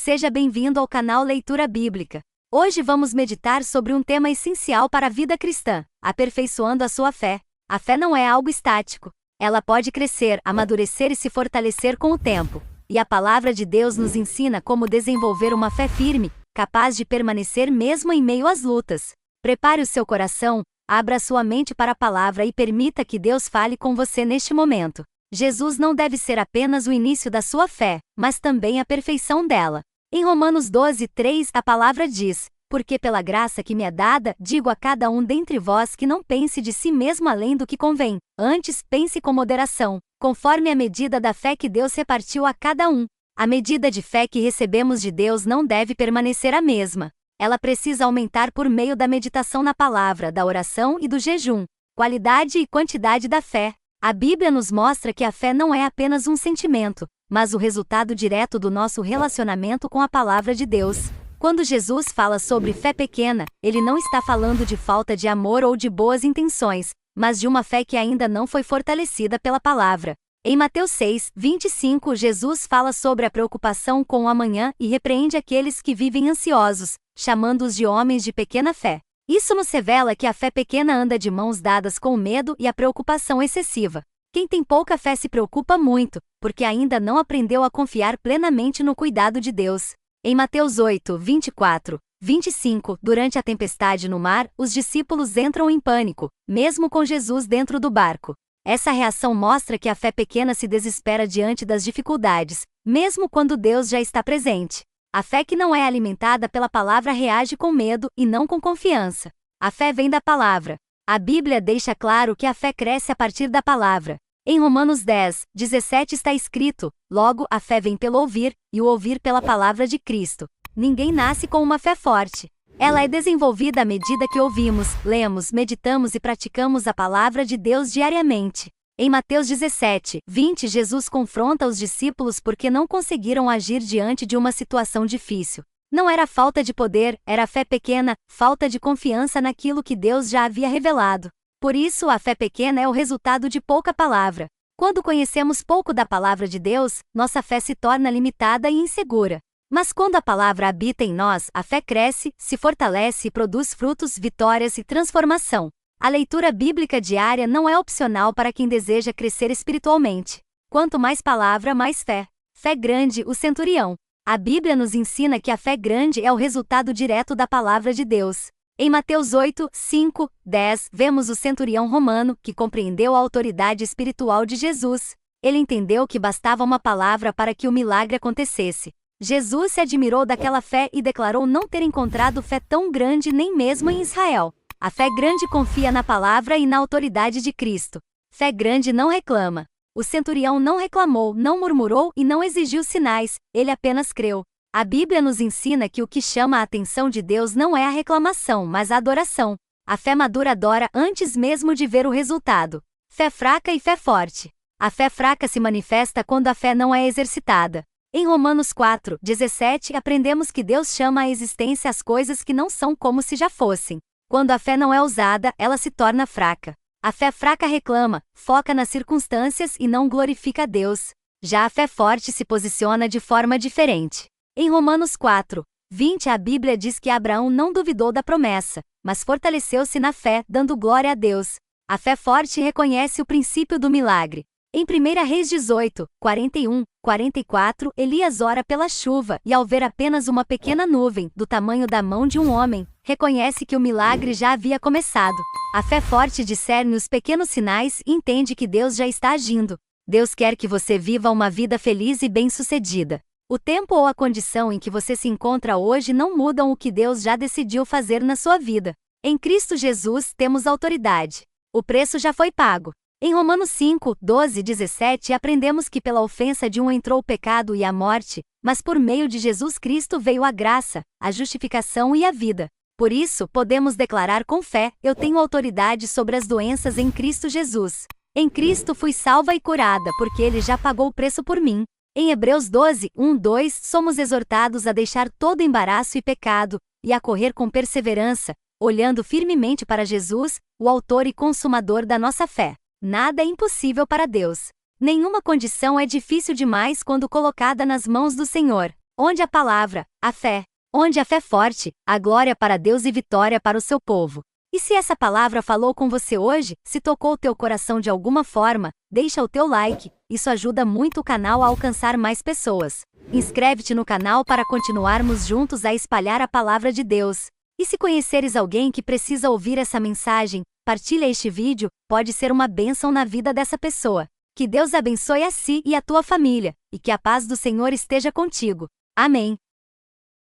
Seja bem-vindo ao canal Leitura Bíblica. Hoje vamos meditar sobre um tema essencial para a vida cristã: aperfeiçoando a sua fé. A fé não é algo estático. Ela pode crescer, amadurecer e se fortalecer com o tempo. E a palavra de Deus nos ensina como desenvolver uma fé firme, capaz de permanecer mesmo em meio às lutas. Prepare o seu coração, abra sua mente para a palavra e permita que Deus fale com você neste momento. Jesus não deve ser apenas o início da sua fé, mas também a perfeição dela. Em Romanos 12:3, a palavra diz: "Porque pela graça que me é dada, digo a cada um dentre vós que não pense de si mesmo além do que convém, antes pense com moderação, conforme a medida da fé que Deus repartiu a cada um." A medida de fé que recebemos de Deus não deve permanecer a mesma. Ela precisa aumentar por meio da meditação na palavra, da oração e do jejum. Qualidade e quantidade da fé. A Bíblia nos mostra que a fé não é apenas um sentimento, mas o resultado direto do nosso relacionamento com a palavra de Deus. Quando Jesus fala sobre fé pequena, ele não está falando de falta de amor ou de boas intenções, mas de uma fé que ainda não foi fortalecida pela palavra. Em Mateus 6:25, Jesus fala sobre a preocupação com o amanhã e repreende aqueles que vivem ansiosos, chamando-os de homens de pequena fé. Isso nos revela que a fé pequena anda de mãos dadas com o medo e a preocupação excessiva. Quem tem pouca fé se preocupa muito, porque ainda não aprendeu a confiar plenamente no cuidado de Deus. Em Mateus 8:24-25, durante a tempestade no mar, os discípulos entram em pânico, mesmo com Jesus dentro do barco. Essa reação mostra que a fé pequena se desespera diante das dificuldades, mesmo quando Deus já está presente. A fé que não é alimentada pela palavra reage com medo e não com confiança. A fé vem da palavra. A Bíblia deixa claro que a fé cresce a partir da palavra. Em Romanos 10:17 está escrito: "Logo, a fé vem pelo ouvir, e o ouvir pela palavra de Cristo." Ninguém nasce com uma fé forte. Ela é desenvolvida à medida que ouvimos, lemos, meditamos e praticamos a palavra de Deus diariamente. Em Mateus 17:20, Jesus confronta os discípulos porque não conseguiram agir diante de uma situação difícil. Não era falta de poder, era fé pequena, falta de confiança naquilo que Deus já havia revelado. Por isso, a fé pequena é o resultado de pouca palavra. Quando conhecemos pouco da palavra de Deus, nossa fé se torna limitada e insegura. Mas quando a palavra habita em nós, a fé cresce, se fortalece e produz frutos, vitórias e transformação. A leitura bíblica diária não é opcional para quem deseja crescer espiritualmente. Quanto mais palavra, mais fé. Fé grande, o centurião. A Bíblia nos ensina que a fé grande é o resultado direto da palavra de Deus. Em Mateus 8:5-10, vemos o centurião romano, que compreendeu a autoridade espiritual de Jesus. Ele entendeu que bastava uma palavra para que o milagre acontecesse. Jesus se admirou daquela fé e declarou não ter encontrado fé tão grande nem mesmo em Israel. A fé grande confia na palavra e na autoridade de Cristo. Fé grande não reclama. O centurião não reclamou, não murmurou e não exigiu sinais, ele apenas creu. A Bíblia nos ensina que o que chama a atenção de Deus não é a reclamação, mas a adoração. A fé madura adora antes mesmo de ver o resultado. Fé fraca e fé forte. A fé fraca se manifesta quando a fé não é exercitada. Em Romanos 4:17, aprendemos que Deus chama à existência as coisas que não são como se já fossem. Quando a fé não é usada, ela se torna fraca. A fé fraca reclama, foca nas circunstâncias e não glorifica a Deus. Já a fé forte se posiciona de forma diferente. Em Romanos 4:20, a Bíblia diz que Abraão não duvidou da promessa, mas fortaleceu-se na fé, dando glória a Deus. A fé forte reconhece o princípio do milagre. Em 1 Reis 18:41-44, Elias ora pela chuva e, ao ver apenas uma pequena nuvem, do tamanho da mão de um homem, reconhece que o milagre já havia começado. A fé forte discerne os pequenos sinais e entende que Deus já está agindo. Deus quer que você viva uma vida feliz e bem-sucedida. O tempo ou a condição em que você se encontra hoje não mudam o que Deus já decidiu fazer na sua vida. Em Cristo Jesus temos autoridade. O preço já foi pago. Em Romanos 5:12-17 aprendemos que pela ofensa de um entrou o pecado e a morte, mas por meio de Jesus Cristo veio a graça, a justificação e a vida. Por isso, podemos declarar com fé: eu tenho autoridade sobre as doenças em Cristo Jesus. Em Cristo fui salva e curada porque Ele já pagou o preço por mim. Em Hebreus 12:1-2 somos exortados a deixar todo embaraço e pecado, e a correr com perseverança, olhando firmemente para Jesus, o autor e consumador da nossa fé. Nada é impossível para Deus. Nenhuma condição é difícil demais quando colocada nas mãos do Senhor. Onde a palavra, a fé. Onde a fé forte, a glória para Deus e vitória para o seu povo. E se essa palavra falou com você hoje, se tocou o teu coração de alguma forma, deixa o teu like, isso ajuda muito o canal a alcançar mais pessoas. Inscreve-te no canal para continuarmos juntos a espalhar a palavra de Deus. E se conheceres alguém que precisa ouvir essa mensagem, partilha este vídeo, pode ser uma bênção na vida dessa pessoa. Que Deus abençoe a si e a tua família, e que a paz do Senhor esteja contigo. Amém.